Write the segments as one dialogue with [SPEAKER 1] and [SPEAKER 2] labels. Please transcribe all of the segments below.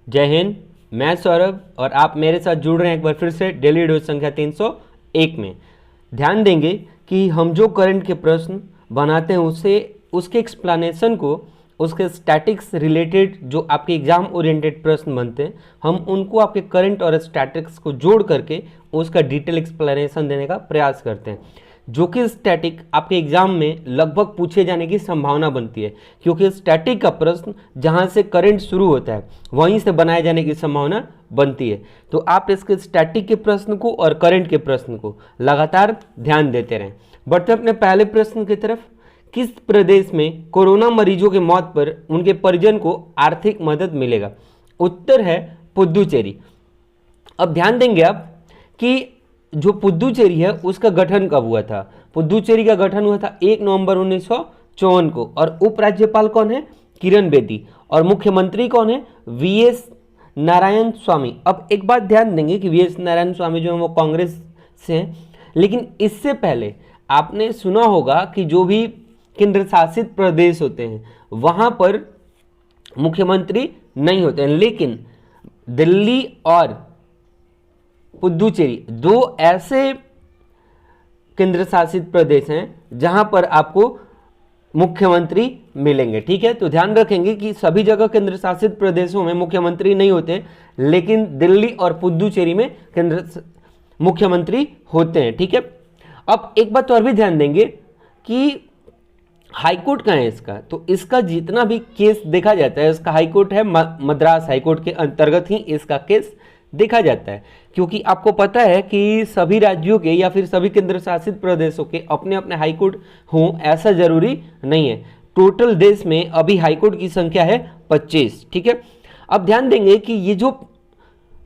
[SPEAKER 1] जय हिंद। मैं सौरभ और आप मेरे साथ जुड़ रहे हैं एक बार फिर से डेली डोज संख्या 301 में। ध्यान देंगे कि हम जो करंट के प्रश्न बनाते हैं उसके एक्सप्लेनेशन को, उसके स्टैटिक्स रिलेटेड जो आपके एग्जाम ओरिएंटेड प्रश्न बनते हैं, हम उनको आपके करंट और स्टैटिक्स को जोड़ करके उसका डिटेल एक्सप्लेनेशन देने का प्रयास करते हैं, जो कि स्टैटिक आपके एग्जाम में लगभग पूछे जाने की संभावना बनती है, क्योंकि स्टैटिक का प्रश्न जहां से करंट शुरू होता है वहीं से बनाए जाने की संभावना बनती है। तो आप इसके स्टैटिक के प्रश्न को और करंट के प्रश्न को लगातार ध्यान देते रहें। बढ़ते अपने पहले प्रश्न की तरफ। किस प्रदेश में कोरोना मरीजों के मौत पर उनके परिजन को आर्थिक मदद मिलेगा? उत्तर है पुदुचेरी। अब ध्यान देंगे आप कि जो पुदुचेरी है उसका गठन कब हुआ था। पुदुचेरी का गठन हुआ था 1 नवंबर 1954 को, और उपराज्यपाल कौन है? किरण बेदी। और मुख्यमंत्री कौन है? वीएस नारायण स्वामी। अब एक बात ध्यान देंगे कि वीएस नारायण स्वामी जो है वो कांग्रेस से हैं, लेकिन इससे पहले आपने सुना होगा कि जो भी केंद्र शासित प्रदेश होते हैं वहां पर मुख्यमंत्री नहीं होते हैं, लेकिन दिल्ली और पुदुचेरी दो ऐसे केंद्र शासित प्रदेश हैं जहां पर आपको मुख्यमंत्री मिलेंगे। ठीक है, तो ध्यान रखेंगे कि सभी जगह केंद्र शासित प्रदेशों में मुख्यमंत्री नहीं होते, लेकिन दिल्ली और पुदुचेरी में केंद्र मुख्यमंत्री होते हैं। ठीक है, अब एक बात और भी ध्यान देंगे कि हाईकोर्ट कहाँ है इसका। तो इसका जितना भी केस देखा जाता है, इसका हाईकोर्ट है मद्रास हाईकोर्ट के अंतर्गत ही इसका केस देखा जाता है, क्योंकि आपको पता है कि सभी राज्यों के या फिर सभी केंद्र शासित प्रदेशों के अपने अपने हाईकोर्ट हों ऐसा जरूरी नहीं है। टोटल देश में अभी हाईकोर्ट की संख्या है 25। ठीक है, अब ध्यान देंगे कि ये जो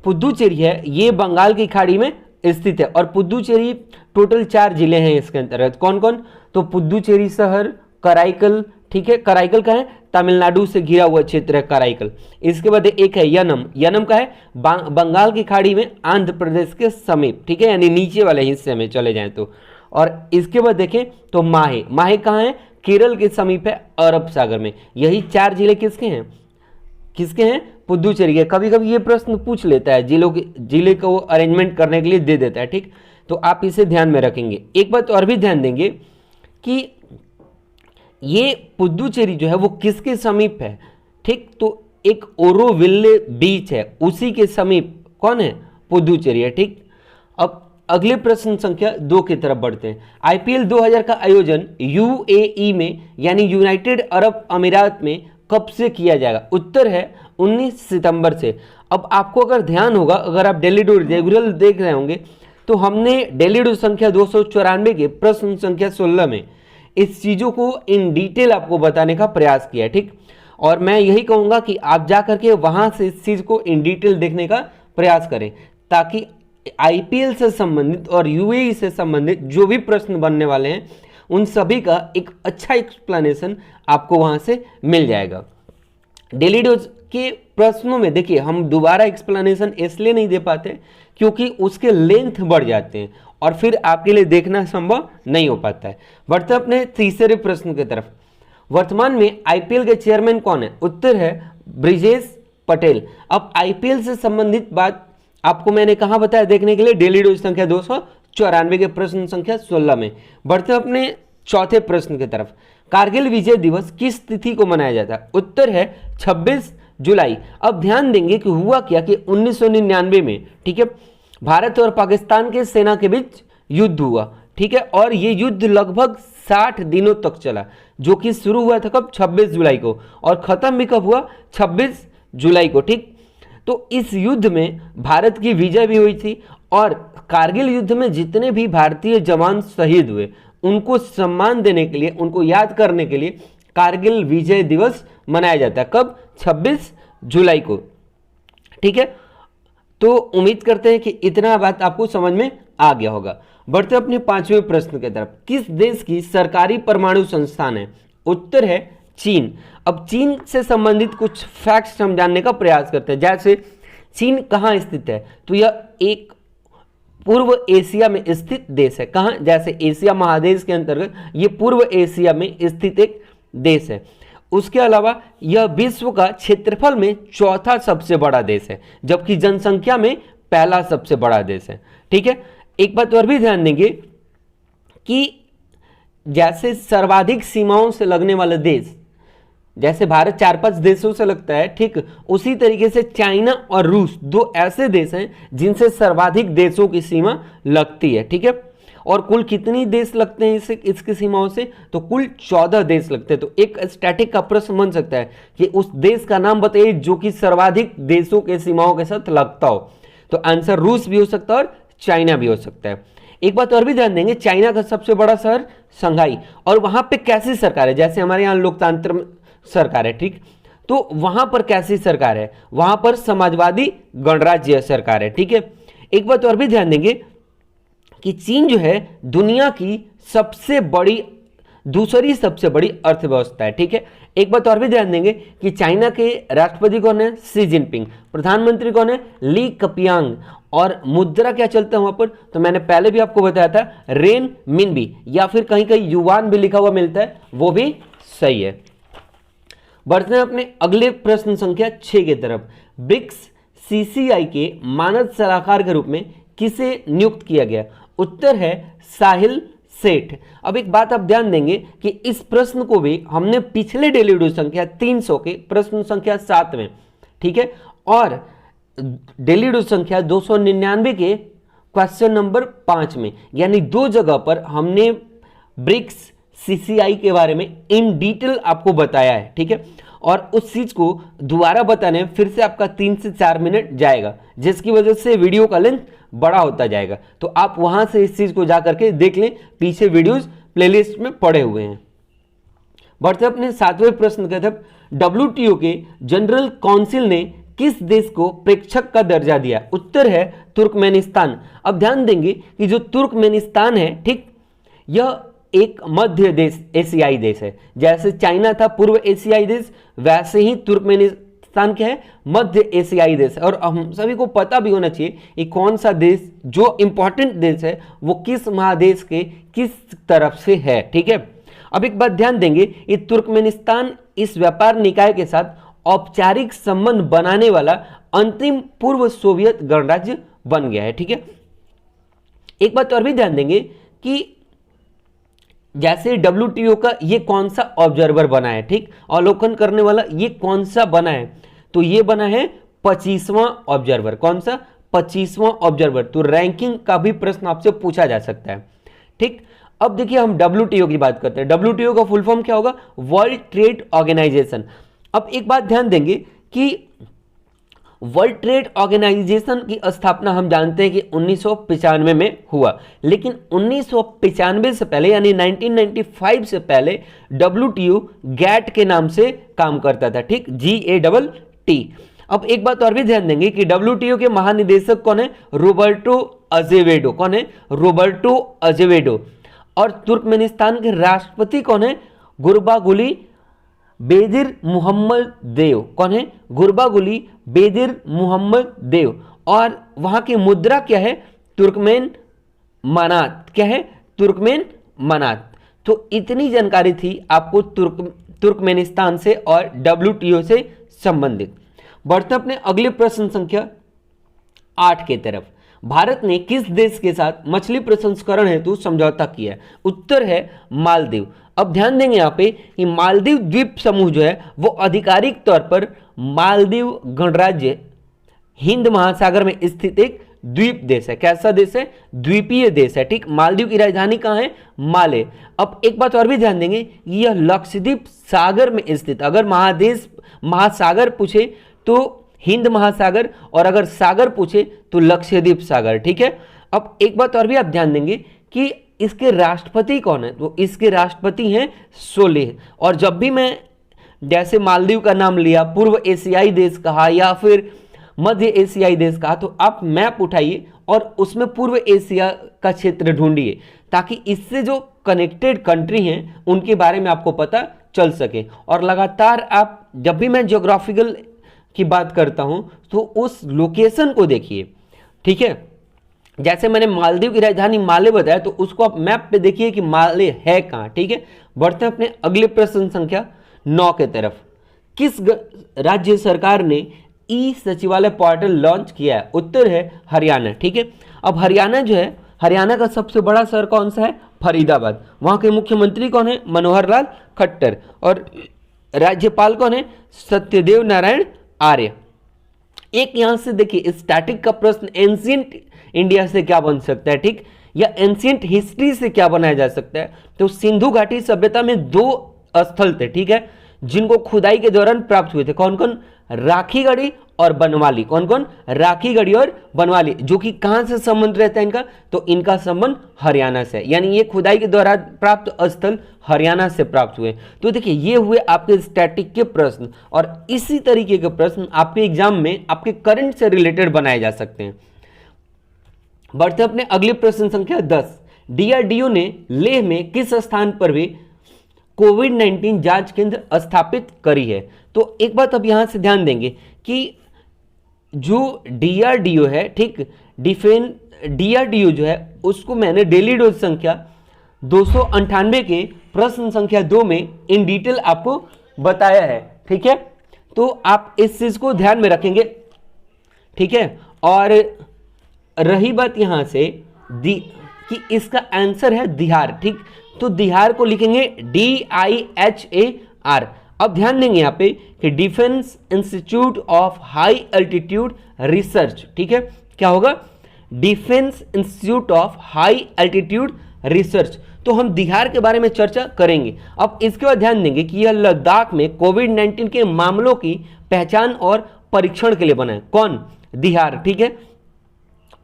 [SPEAKER 1] पुदुचेरी है ये बंगाल की खाड़ी में स्थित है, और पुदुचेरी टोटल 4 जिले हैं इसके अंतर्गत। कौन कौन? तो पुदुचेरी शहर, कराईकल। ठीक है, कराईकल का है तमिलनाडु से घिरा हुआ क्षेत्र है कराईकल। इसके बाद एक है यनम। यनम का है बंगाल की खाड़ी में आंध्र प्रदेश के समीप। ठीक है, यानी नीचे वाले हिस्से में चले जाएं तो। और इसके बाद देखें तो माहे। माहे कहाँ है? केरल के समीप है, अरब सागर में। यही 4 जिले किसके हैं? किसके हैं? पुदुचेरी के। कभी कभी ये प्रश्न पूछ लेता है, जिले को अरेंजमेंट करने के लिए दे देता है। ठीक, तो आप इसे ध्यान में रखेंगे। एक बात और भी ध्यान देंगे कि ये पुदुचेरी जो है वो किसके समीप है? ठीक, तो एक ओरोविले बीच है, उसी के समीप कौन है? पुदुचेरी है। ठीक, अब अगले प्रश्न संख्या 2 की तरफ बढ़ते हैं। आईपीएल 2000 का आयोजन यूएई में यानी यूनाइटेड अरब अमीरात में कब से किया जाएगा? उत्तर है 19 सितंबर से। अब आपको अगर ध्यान होगा, अगर आप डेली डोज रेगुलर देख रहे होंगे, तो हमने डेली डोज संख्या 294 के प्रश्न संख्या 16 में इस चीजों को इन डिटेल आपको बताने का प्रयास किया है। ठीक, और मैं यही कहूंगा कि आप जाकर के वहां से इस चीज को इन डिटेल देखने का प्रयास करें, ताकि आईपीएल से संबंधित और यूएई से संबंधित जो भी प्रश्न बनने वाले हैं उन सभी का एक अच्छा एक्सप्लेनेशन आपको वहां से मिल जाएगा। डेली डोज के प्रश्नों में देखिए हम दोबारा एक्सप्लेनेशन इसलिए नहीं दे पाते क्योंकि उसके लेंथ बढ़ जाते हैं और फिर आपके लिए देखना संभव नहीं हो पाता है। बढ़ते अपने तीसरे प्रश्न की तरफ। वर्तमान में आईपीएल के चेयरमैन कौन है? उत्तर है ब्रिजेश पटेल। अब आईपीएल से संबंधित बात आपको मैंने कहां बताया देखने के लिए? डेली डोज संख्या 294 के प्रश्न संख्या 16 में। बढ़ते अपने चौथे प्रश्न की तरफ। कारगिल विजय दिवस किस तिथि को मनाया जाता है? उत्तर है 26 जुलाई। अब ध्यान देंगे कि हुआ क्या कि 1999 में, ठीक है, भारत और पाकिस्तान के सेना के बीच युद्ध हुआ। ठीक है, और ये युद्ध लगभग 60 दिनों तक चला, जो कि शुरू हुआ था कब? 26 जुलाई को, और खत्म भी कब हुआ? 26 जुलाई को। ठीक, तो इस युद्ध में भारत की विजय भी हुई थी, और कारगिल युद्ध में जितने भी भारतीय जवान शहीद हुए उनको सम्मान देने के लिए, उनको याद करने के लिए कारगिल विजय दिवस मनाया जाता है। कब? 26 जुलाई को। ठीक है, तो उम्मीद करते हैं कि इतना बात आपको समझ में आ गया होगा। बढ़ते अपने 5वें प्रश्न की तरफ। किस देश की सरकारी परमाणु संस्थान है? उत्तर है चीन। अब चीन से संबंधित कुछ फैक्ट्स हम जानने का प्रयास करते हैं। जैसे चीन कहाँ स्थित है? तो यह एक पूर्व एशिया में स्थित देश है। कहाँ? जैसे एशिया महादेश के अंतर्गत ये पूर्व एशिया में स्थित एक देश है। उसके अलावा यह विश्व का क्षेत्रफल में चौथा सबसे बड़ा देश है, जबकि जनसंख्या में पहला सबसे बड़ा देश है। ठीक है, एक बात और भी ध्यान देंगे कि जैसे सर्वाधिक सीमाओं से लगने वाला देश, जैसे भारत 4-5 देशों से लगता है, ठीक उसी तरीके से चाइना और रूस दो ऐसे देश हैं जिनसे सर्वाधिक देशों की सीमा लगती है। ठीक है, और कुल कितनी देश लगते हैं इसकी सीमाओं से, तो कुल 14 देश लगते हैं। तो एक स्टैटिक का प्रश्न बन सकता है कि उस देश का नाम बताइए जो कि सर्वाधिक देशों के सीमाओं के साथ लगता हो, तो आंसर रूस भी हो सकता है और चाइना भी हो सकता है। एक बात और भी ध्यान देंगे, चाइना का सबसे बड़ा शहर शंघाई, और वहां पे कैसी सरकार है, जैसे हमारे यहाँ लोकतंत्र सरकार है, ठीक, तो वहां पर कैसी सरकार है, वहां पर समाजवादी गणराज्य सरकार है। ठीक है, एक बात और भी ध्यान देंगे कि चीन जो है दुनिया की दूसरी सबसे बड़ी अर्थव्यवस्था है। ठीक है, एक बात और भी ध्यान देंगे कि चाइना के राष्ट्रपति कौन है, शी जिनपिंग, प्रधानमंत्री कौन है, ली कपियांग, और मुद्रा क्या चलता है वहां पर, तो मैंने पहले भी आपको बताया था रेन मिनबी, या फिर कहीं कहीं युवान भी लिखा हुआ मिलता है, वो भी सही है। बढ़ते हैं अपने अगले प्रश्न संख्या 6 की तरफ। ब्रिक्स सीसीआई के मानद सलाहकार के रूप में किसे नियुक्त किया गया, उत्तर है साहिल सेठ। अब एक बात आप ध्यान देंगे कि इस प्रश्न को भी हमने पिछले डेली वीडियो संख्या 300 के प्रश्न संख्या 7 में, ठीक है, और डेली वीडियो संख्या 299 के क्वेश्चन नंबर 5 में, यानी 2 जगह पर हमने ब्रिक्स सीसीआई के बारे में इन डिटेल आपको बताया है। ठीक है, और उस चीज को दोबारा बताने फिर से आपका 3 से 4 मिनट जाएगा, जिसकी वजह से वीडियो का लेंथ बड़ा होता जाएगा। तो आप वहां से इस चीज को जाकर के देख लें, पीछे वीडियोस प्लेलिस्ट में पड़े हुए हैं। बढ़ते अपने 7वें प्रश्न की तरफ। WTO के जनरल काउंसिल ने किस देश को प्रेक्षक का दर्जा दिया, उत्तर है तुर्कमेनिस्तान। अब ध्यान देंगे कि जो तुर्कमेनिस्तान है, ठीक, यह एक मध्य देश एशियाई देश है। जैसे चाइना था पूर्व एशियाई देश, वैसे ही तुर्कमेनिस्तान क्या है, मध्य एशियाई देश है। और हम सभी को पता भी होना चाहिए कि कौन सा देश जो इंपॉर्टेंट देश है वो किस महादेश के किस तरफ से है। ठीक है, अब एक बात ध्यान देंगे, ये तुर्कमेनिस्तान इस व्यापार निकाय के साथ औपचारिक संबंध बनाने वाला अंतिम पूर्व सोवियत गणराज्य बन गया है। ठीक है, एक बात और भी ध्यान देंगे कि जैसे WTO का ये कौन सा ऑब्जर्वर बना है, ठीक, अवलोकन करने वाला ये कौन सा बना है, तो ये बना है 25वां ऑब्जर्वर। कौन सा, 25वां ऑब्जर्वर। तो रैंकिंग का भी प्रश्न आपसे पूछा जा सकता है। ठीक, अब देखिए हम WTO की बात करते हैं। WTO का फुल फॉर्म क्या होगा, वर्ल्ड ट्रेड ऑर्गेनाइजेशन। अब एक बात ध्यान देंगे कि वर्ल्ड ट्रेड ऑर्गेनाइजेशन की स्थापना हम जानते हैं कि 1995 में हुआ, लेकिन 1995 से पहले यानी 1995 से पहले WTO गैट के नाम से काम करता था। ठीक, GATT। अब एक बात और भी ध्यान देंगे कि WTO के महानिदेशक कौन है, रोबर्टो अजेवेडो। कौन है, रोबर्टो अजेवेडो। और तुर्कमेनिस्तान के राष्ट्रपति कौन है, गुरबागुली बेदिर मोहम्मद देव। कौन है, गुरबागुली बेदिर मोहम्मद देव। और वहां की मुद्रा क्या है, तुर्कमेन मनात। क्या है, तुर्कमेन मनात। तो इतनी जानकारी थी आपको तुर्कमेनिस्तान से और WTO से संबंधित। बढ़ते अपने अगले प्रश्न संख्या 8 की तरफ। भारत ने किस देश के साथ मछली प्रसंस्करण हेतु समझौता किया है, उत्तर है मालदीव। अब ध्यान देंगे यहाँ पे कि मालदीव द्वीप समूह जो है वो आधिकारिक तौर पर मालदीव गणराज्य हिंद महासागर में स्थित एक द्वीप देश है। कैसा देश है, द्वीपीय देश है। ठीक, मालदीव की राजधानी कहाँ है, माले। अब एक बात और भी ध्यान देंगे, यह लक्षद्वीप सागर में स्थित, अगर महासागर पूछे तो हिंद महासागर, और अगर सागर पूछे तो लक्षद्वीप सागर। ठीक है, अब एक बात और भी आप ध्यान देंगे कि इसके राष्ट्रपति कौन है, तो इसके राष्ट्रपति हैं सोलेह। और जब भी मैं जैसे मालदीव का नाम लिया, पूर्व एशियाई देश कहा या फिर मध्य एशियाई देश कहा, तो आप मैप उठाइए और उसमें पूर्व एशिया का क्षेत्र ढूंढिए, ताकि इससे जो कनेक्टेड कंट्री हैं उनके बारे में आपको पता चल सके। और लगातार आप जब भी मैं ज्योग्राफिकल की बात करता हूं तो उस लोकेशन को देखिए। ठीक है, जैसे मैंने मालदीव की राजधानी माले बताया, तो उसको आप मैप पे देखिए कि माले है कहां। ठीक है, बढ़ते हैं अपने अगले प्रश्न संख्या 9 के तरफ। किस राज्य सरकार ने ई सचिवालय पोर्टल लॉन्च किया है? उत्तर है हरियाणा। ठीक है, अब हरियाणा जो है, हरियाणा का सबसे बड़ा शहर कौन सा है? फरीदाबाद। वहां के मुख्यमंत्री कौन है? मनोहर लाल खट्टर। और राज्यपाल कौन है? सत्यदेव नारायण आर्य। एक यहां से देखिए स्टैटिक का प्रश्न, एंशिएंट इंडिया से क्या बन सकता है, ठीक, या एंशिएंट हिस्ट्री से क्या बनाया जा सकता है? तो सिंधु घाटी सभ्यता में 2 स्थल थे, ठीक है, जिनको खुदाई के दौरान प्राप्त हुए थे। कौन कौन? राखीगढ़ी और बनवाली। कौन कौन? राखीगढ़ी और बनवाली। जो कि कहां से संबंध रहता है इनका? तो इनका संबंध हरियाणा से, यानी ये खुदाई के दौरान प्राप्त स्थल हरियाणा से प्राप्त हुए। तो देखिए ये हुए आपके स्टैटिक के प्रश्न, और इसी तरीके के प्रश्न आपके एग्जाम में आपके करंट से रिलेटेड बनाए जा सकते हैं। बढ़ते अपने अगले प्रश्न संख्या 10। डीआरडीओ ने लेह में किस स्थान पर भी कोविड-19 जांच केंद्र स्थापित करी है? तो एक बात अब यहां से ध्यान देंगे कि जो डीआरडीओ है, ठीक, डीआरडीओ जो है उसको मैंने डेली डोज संख्या 298 के प्रश्न संख्या 2 में इन डिटेल आपको बताया है। ठीक है, तो आप इस चीज को ध्यान में रखेंगे। ठीक है, और रही बात यहां से कि इसका आंसर है दिहार। ठीक, तो दिहार को लिखेंगे DIHAR। अब ध्यान देंगे यहाँ पे कि defence institute of high altitude research. ठीक है, क्या होगा? Defence institute of high altitude research. तो हम दिहार के बारे में चर्चा करेंगे। अब इसके बाद ध्यान देंगे कि यह लद्दाख में कोविड-19 के मामलों की पहचान और परीक्षण के लिए बना है। कौन? दिहार। ठीक है,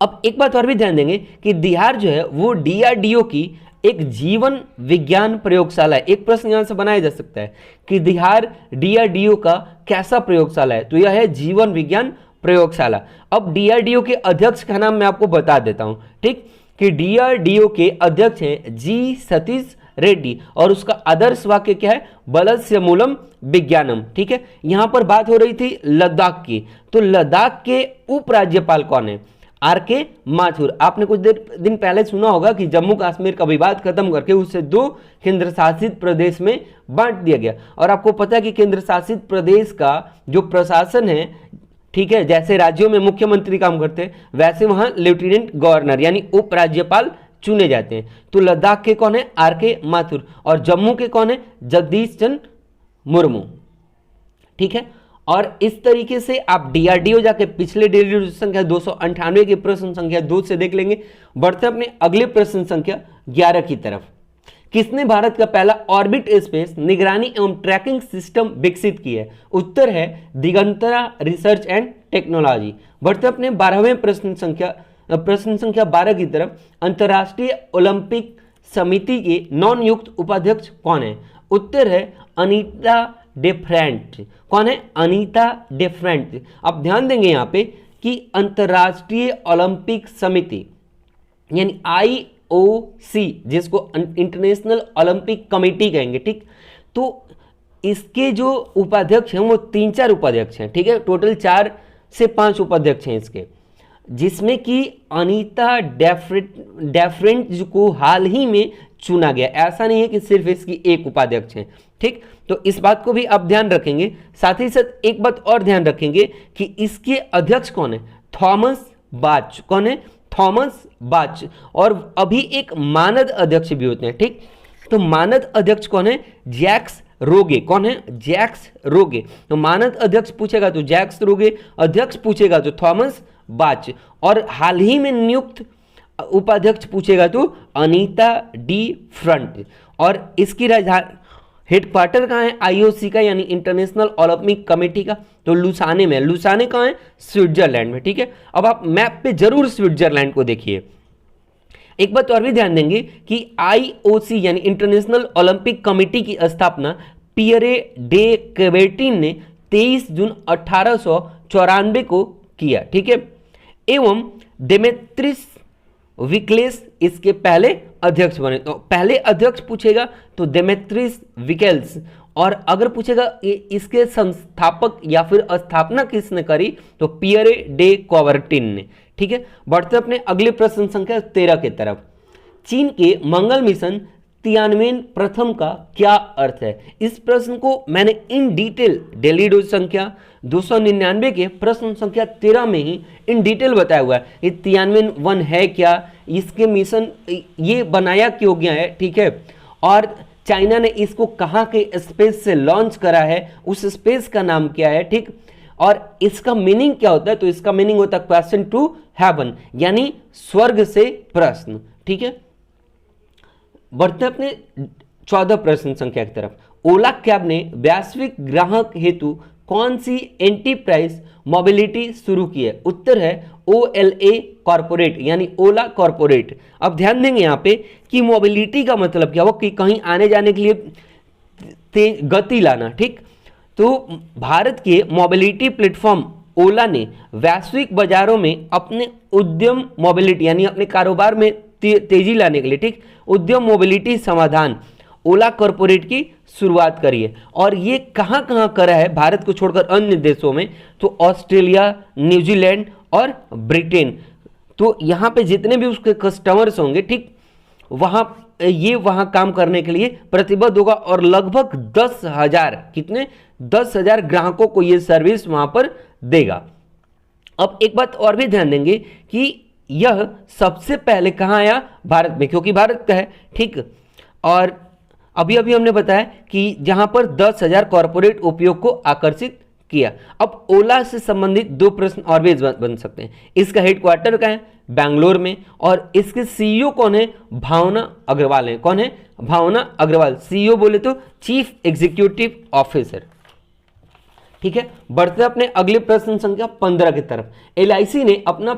[SPEAKER 1] अब एक बात और भी ध्यान देंगे कि दिहार जो है वो डीआरडीओ की एक जीवन विज्ञान प्रयोगशाला है। एक प्रश्न यहां से बनाया जा सकता है कि दिहार डीआरडीओ का कैसा प्रयोगशाला है? तो यह है जीवन विज्ञान प्रयोगशाला। अब डीआरडीओ के अध्यक्ष का नाम मैं आपको बता देता हूं, ठीक, कि डीआरडीओ के अध्यक्ष हैं जी सतीश रेड्डी, और उसका आदर्श वाक्य क्या है? बलस्य मूलम विज्ञानम। ठीक है, यहां पर बात हो रही थी लद्दाख की, तो लद्दाख के उपराज्यपाल कौन है? आर.के. माथुर। आपने कुछ दिन पहले सुना होगा कि जम्मू कश्मीर का विवाद खत्म करके उसे 2 केंद्र शासित प्रदेश में बांट दिया गया, और आपको पता है कि केंद्र शासित प्रदेश का जो प्रशासन है, ठीक है, जैसे राज्यों में मुख्यमंत्री काम करते हैं वैसे वहां लेफ्टिनेंट गवर्नर यानी उपराज्यपाल चुने जाते हैं। तो लद्दाख के कौन है? आर.के. माथुर। और जम्मू के कौन है? जगदीश चंद्र मुर्मू। ठीक है, और इस तरीके से आप डीआरडीओ जाके पिछले डेली संख्या 298 के प्रश्न संख्या 2 से देख लेंगे। बढ़ते अपने अगले प्रश्न संख्या 11 की तरफ। किसने भारत का पहला ऑर्बिट स्पेस निगरानी एवं ट्रैकिंग सिस्टम विकसित किया है? उत्तर है दिगंतरा रिसर्च एंड टेक्नोलॉजी। बढ़ते अपने 12वें प्रश्न संख्या 12 की तरफ। अंतर्राष्ट्रीय ओलंपिक समिति के नॉन नियुक्त उपाध्यक्ष कौन है? उत्तर है अनीता डिफरेंट। कौन है? अनीता डिफरेंट। अब ध्यान देंगे यहां पे कि अंतर्राष्ट्रीय ओलंपिक समिति यानी IOC, जिसको इंटरनेशनल ओलंपिक कमेटी कहेंगे, ठीक, तो इसके जो उपाध्यक्ष हैं वो 3-4 उपाध्यक्ष हैं। ठीक है, टोटल 4 से 5 उपाध्यक्ष हैं इसके, जिसमें कि अनीता डेफरेंट को हाल ही में चुना गया। ऐसा नहीं है कि सिर्फ इसकी एक उपाध्यक्ष है। ठीक, तो इस बात को भी आप ध्यान रखेंगे। साथ ही साथ एक बात और ध्यान रखेंगे कि इसके अध्यक्ष कौन है? थॉमस बाच। कौन है? थॉमस बाच। और अभी एक मानद अध्यक्ष भी होते हैं। ठीक, तो मानद अध्यक्ष कौन है? जैक्स रोगे। कौन है? जैक्स रोगे। तो मानद अध्यक्ष पूछेगा तो जैक्स रोगे, अध्यक्ष पूछेगा तो थॉमस बाच, और हाल ही में नियुक्त उपाध्यक्ष पूछेगा तो अनीता डी फ्रंट। और इसकी राजधानी हेडक्वार्टर कहाँ है? IOC का यानी इंटरनेशनल ओलंपिक कमेटी का, तो लुसाने में। लुसाने कहाँ है? स्विट्जरलैंड में। ठीक है, अब आप मैप पे जरूर स्विट्जरलैंड को देखिए। एक बात और भी ध्यान देंगे कि IOC यानी इंटरनेशनल ओलंपिक कमेटी की स्थापना पियरे डे क्वेर्टिन ने 23 जून 1894 को किया। ठीक है, एवं डेमेत्रिस विक्लेस इसके पहले अध्यक्ष बने। तो पहले अध्यक्ष पूछेगा तो डेमेत्रिस विकेल्स, और अगर पूछेगा इसके संस्थापक या फिर स्थापना किसने करी तो पियरे डे क्वेर्टिन ने। ठीक है, बढ़ते अपने अगले प्रश्न संख्या 13 की तरफ। चीन के मंगल मिशन क्रियान्वयन प्रथम का क्या अर्थ है? इस प्रश्न को मैंने इन डिटेल डेली डोज संख्या 299 के प्रश्न संख्या 13 में ही इन डिटेल बताया हुआ है कि क्रियान्वयन 1 है क्या, इसके मिशन ये बनाया क्यों गया है, ठीक है, और चाइना ने इसको कहाँ के स्पेस से लॉन्च करा है, उस स्पेस का नाम क्या है, ठीक, और इसका मीनिंग क्या होता है? तो इसका मीनिंग होता है क्वेश्चन टू हेवन, यानी स्वर्ग से प्रश्न, ठीक है। बढ़ते अपने 14 प्रश्न संख्या की तरफ। ओला कैब ने वैश्विक ग्राहक हेतु कौन सी एंटरप्राइज मोबिलिटी शुरू की है? उत्तर है OLA कॉर्पोरेट, यानी ओला कॉर्पोरेट। अब ध्यान देंगे यहाँ पे कि मोबिलिटी का मतलब क्या हो, कि कहीं आने जाने के लिए गति लाना, ठीक। तो भारत के मोबिलिटी प्लेटफॉर्म ओला ने वैश्विक बाजारों में अपने उद्यम मोबिलिटी यानी अपने कारोबार में तेजी लाने के लिए, ठीक, उद्यम मोबिलिटी समाधान ओला कॉर्पोरेट की शुरुआत करी है। और ये कहाँ कहाँ करा है भारत को छोड़कर अन्य देशों में? तो ऑस्ट्रेलिया, न्यूजीलैंड और ब्रिटेन। तो यहाँ पे जितने भी उसके कस्टमर्स होंगे, ठीक, वहाँ काम करने के लिए प्रतिबद्ध होगा और लगभग 10,000 कितने 10,000 ग्राहकों को ये सर्विस वहाँ पर देगा। अब एक बात और भी ध्यान देंगे कि यह सबसे पहले कहाँ आया? भारत में, क्योंकि भारत का है, ठीक। और अभी अभी हमने बताया कि जहां पर 10,000 कॉर्पोरेट उपयोग को आकर्षित किया। अब ओला से संबंधित 2 प्रश्न और भी बन सकते हैं। इसका हेडक्वार्टर कहाँ है? बैंगलोर में। और इसके CEO कौन है? भावना अग्रवाल है। कौन है? भावना अग्रवाल। CEO बोले तो चीफ एग्जीक्यूटिव ऑफिसर, ठीक है। बढ़ते अपने अगले प्रश्न संख्या 15 की तरफ। LIC ने अपना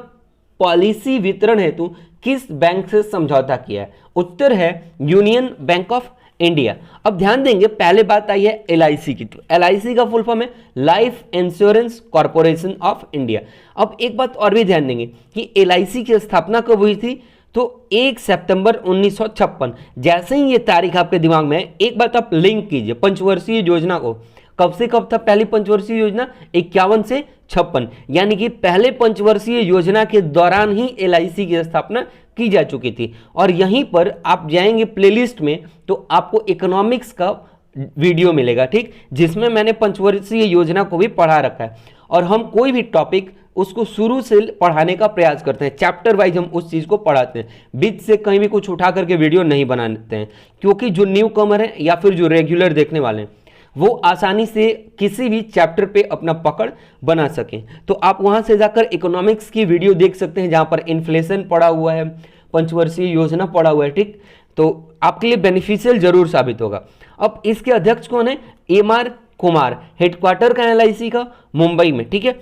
[SPEAKER 1] पॉलिसी वितरण हेतु किस बैंक से समझौता किया है? उत्तर है यूनियन बैंक ऑफ इंडिया। अब ध्यान देंगे, पहले बात आई है LIC की, तो LIC का फुल फॉर्म है life insurance corporation of India. अब एक बात और भी ध्यान देंगे कि LIC की स्थापना कब हुई थी? तो 1 सितंबर 1956। जैसे ही ये तारीख आपके दिमाग में है, एक बात आप लिंक कीजिए पंचवर्षीय योजना को। कब से कब था पहली पंचवर्षीय योजना? 51 से 56, यानी कि पहले पंचवर्षीय योजना के दौरान ही LIC की स्थापना की जा चुकी थी। और यहीं पर आप जाएंगे प्लेलिस्ट में तो आपको इकोनॉमिक्स का वीडियो मिलेगा, ठीक, जिसमें मैंने पंचवर्षीय योजना को भी पढ़ा रखा है। और हम कोई भी टॉपिक उसको शुरू से पढ़ाने का प्रयास करते हैं, चैप्टर वाइज हम उस चीज़ को पढ़ाते हैं, बीच से कहीं भी कुछ उठा करके वीडियो नहीं बनाते हैं, क्योंकि जो न्यू कमर है या फिर जो रेगुलर देखने वाले हैं वो आसानी से किसी भी चैप्टर पे अपना पकड़ बना सकें। तो आप वहां से जाकर इकोनॉमिक्स की वीडियो देख सकते हैं, जहां पर इन्फ्लेशन पड़ा हुआ है, पंचवर्षीय योजना पड़ा हुआ है, ठीक, तो आपके लिए बेनिफिशियल जरूर साबित होगा। अब इसके अध्यक्ष कौन है? MR कुमार। हेडक्वार्टर का LIC का मुंबई में, ठीक है।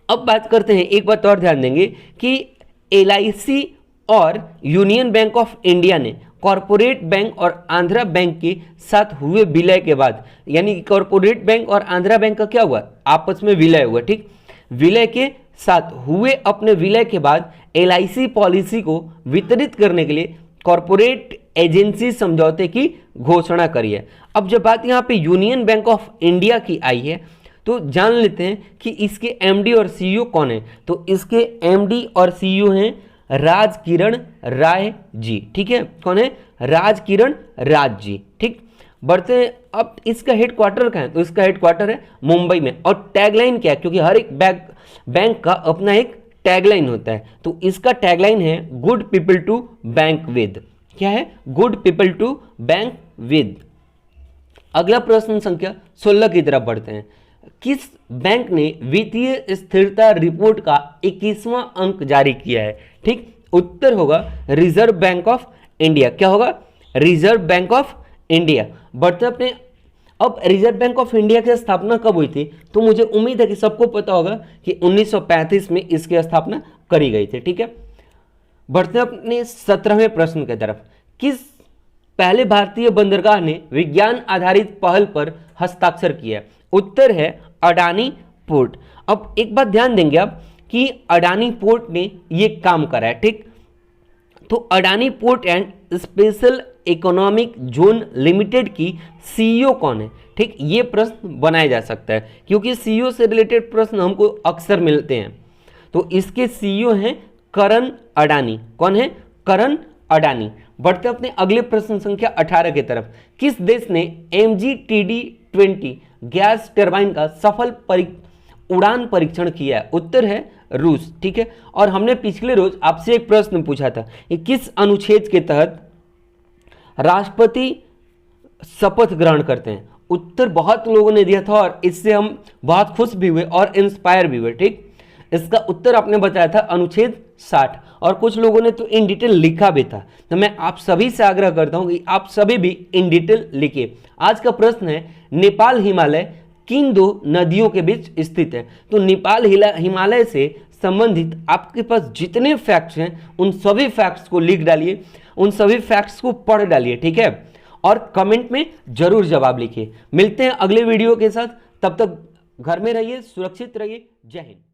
[SPEAKER 1] अब बात करते हैं, एक बात और ध्यान देंगे कि LIC और यूनियन बैंक ऑफ इंडिया ने कॉर्पोरेट बैंक और आंध्रा बैंक के साथ हुए विलय के बाद, यानी कॉर्पोरेट बैंक और आंध्रा बैंक का क्या हुआ? आपस में विलय हुआ, ठीक। विलय के साथ हुए अपने विलय के बाद LIC पॉलिसी को वितरित करने के लिए कॉर्पोरेट एजेंसी समझौते की घोषणा करी है। अब जब बात यहाँ पे यूनियन बैंक ऑफ इंडिया की आई है तो जान लेते हैं कि इसके MD और CEO कौन है। तो इसके MD और CEO हैं राज किरण राय जी, ठीक है। कौन है? राज किरण राज जी, ठीक। बढ़ते हैं, अब इसका हेडक्वार्टर कहाँ है? तो इसका हेडक्वार्टर है मुंबई में। और टैगलाइन क्या है? क्योंकि हर एक बैंक का अपना एक टैगलाइन होता है, तो इसका टैगलाइन है good people to bank with. क्या है? Good people to bank with. अगला प्रश्न संख्या 16 की तरफ बढ़ते हैं। किस बैंक ने वित्तीय स्थिरता रिपोर्ट का 21वां अंक जारी किया है? ठीक, उत्तर होगा रिजर्व बैंक ऑफ इंडिया। क्या होगा? Reserve bank of India. बढ़ते अपने, अब रिजर्व बैंक ऑफ इंडिया की स्थापना कब हुई थी? तो मुझे उम्मीद है कि सबको पता होगा कि 1935 में इसकी स्थापना करी गई थी। ठीक है, बढ़ते अपने 17वें प्रश्न की तरफ। किस पहले भारतीय बंदरगाह ने विज्ञान आधारित पहल पर हस्ताक्षर किया? उत्तर है अडानी पोर्ट। अब एक बात ध्यान देंगे आप कि अडानी पोर्ट ने ये काम करा है। ठीक, तो Adani port and special economic zone limited की सीईओ कौन है? ठीक, ये प्रश्न बनाया जा सकता है क्योंकि सीईओ से रिलेटेड प्रश्न हमको अक्सर मिलते हैं। तो इसके सीईओ हैं करण अडानी। कौन है? करण अडानी। बढ़ते अपने अगले प्रश्न संख्या 18 की तरफ। किस देश ने MGTD-20 गैस टरबाइन का सफल उड़ान परीक्षण किया है? उत्तर है रूस। ठीक है, और हमने पिछले रोज आपसे एक प्रश्न पूछा था कि किस अनुच्छेद के तहत राष्ट्रपति शपथ ग्रहण करते हैं? उत्तर बहुत लोगों ने दिया था और इससे हम बहुत खुश भी हुए और इंस्पायर भी हुए। ठीक, इसका उत्तर आपने बताया था अनुच्छेद 60, और कुछ लोगों ने तो इन डिटेल लिखा भी था। तो मैं आप सभी से आग्रह करता हूं कि आप सभी भी इन डिटेल लिखिए। आज का प्रश्न है, नेपाल हिमालय किन दो नदियों के बीच स्थित है? तो नेपाल हिमालय से संबंधित आपके पास जितने फैक्ट्स हैं उन सभी फैक्ट्स को लिख डालिए, उन सभी फैक्ट्स को पढ़ डालिए। ठीक है, और कमेंट में जरूर जवाब लिखिए। मिलते हैं अगले वीडियो के साथ, तब तक घर में रहिए, सुरक्षित रहिए। जय हिंद।